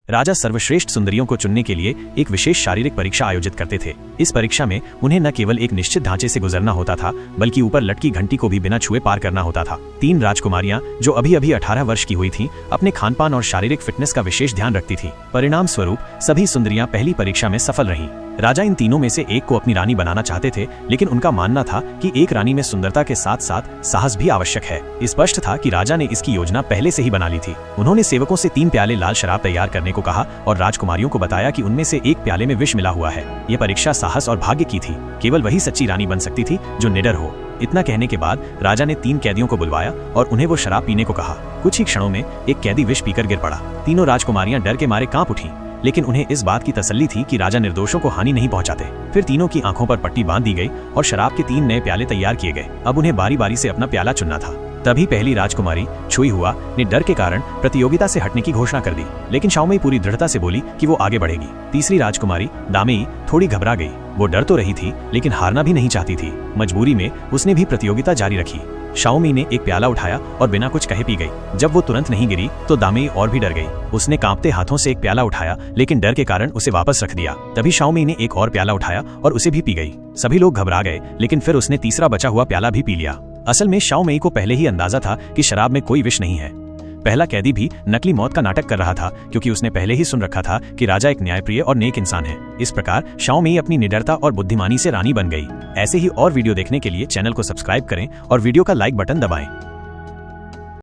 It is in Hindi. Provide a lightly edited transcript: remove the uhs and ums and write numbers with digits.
राजा सर्वश्रेष्ठ सुंदरियों को चुनने के लिए एक विशेष शारीरिक परीक्षा आयोजित करते थे। इस परीक्षा में उन्हें न केवल एक निश्चित ढांचे से गुजरना होता था, बल्कि ऊपर लटकी घंटी को भी बिना छुए पार करना होता था। 3 राजकुमारियां जो अभी 18 वर्ष की हुई थीं, अपने खानपान और शारीरिक फिटनेस का विशेष ध्यान रखती थीं। परिणाम स्वरूप सभी सुंदरियां पहली परीक्षा में सफल रहीं। राजा इन तीनों में से एक को अपनी रानी बनाना चाहते थे, लेकिन उनका मानना था कि एक रानी में सुंदरता के साथ साथ साहस भी आवश्यक है। स्पष्ट था कि राजा ने इसकी योजना पहले से ही बना ली थी। उन्होंने सेवकों से 3 प्याले लाल शराब तैयार करने को कहा और राजकुमारियों को बताया कि उनमें से एक प्याले में विष मिला हुआ है। यह परीक्षा साहस और भाग्य की थी। केवल वही सच्ची रानी बन सकती थी जो निडर हो। इतना कहने के बाद राजा ने 3 कैदियों को बुलवाया और उन्हें वो शराब पीने को कहा। कुछ ही क्षणों में एक कैदी विष पीकर गिर पड़ा। तीनों राजकुमारियां डर के मारे कांप उठीं, लेकिन उन्हें इस बात की तसल्ली थी कि राजा निर्दोषों को हानि नहीं पहुंचाते। फिर तीनों की आंखों पर पट्टी बांध दी गई और शराब के 3 नए प्याले तैयार किए गए। अब उन्हें बारी बारी से अपना प्याला चुनना था। तभी पहली राजकुमारी छुई हुआ ने डर के कारण प्रतियोगिता से हटने की घोषणा कर दी, लेकिन शाओमेई पूरी दृढ़ता से बोली कि वो आगे बढ़ेगी। तीसरी राजकुमारी दामेई थोड़ी घबरा गई। वो डर तो रही थी, लेकिन हारना भी नहीं चाहती थी। मजबूरी में उसने भी प्रतियोगिता जारी रखी। शाओमेई ने एक प्याला उठाया और बिना कुछ कहे पी गई। जब वो तुरंत नहीं गिरी तो दामेई और भी डर गई। उसने कांपते हाथों से एक प्याला उठाया, लेकिन डर के कारण उसे वापस रख दिया। तभी शाओमेई ने एक और प्याला उठाया और उसे भी पी गई। सभी लोग घबरा गए, लेकिन फिर उसने तीसरा बचा हुआ प्याला भी पी लिया। असल में शाओमेई को पहले ही अंदाजा था कि शराब में कोई विष नहीं है। पहला कैदी भी नकली मौत का नाटक कर रहा था, क्योंकि उसने पहले ही सुन रखा था कि राजा एक न्यायप्रिय और नेक इंसान है। इस प्रकार शाओमेई अपनी निडरता और बुद्धिमानी से रानी बन गई। ऐसे ही और वीडियो देखने के लिए चैनल को सब्सक्राइब करें और वीडियो का लाइक बटन दबाएं।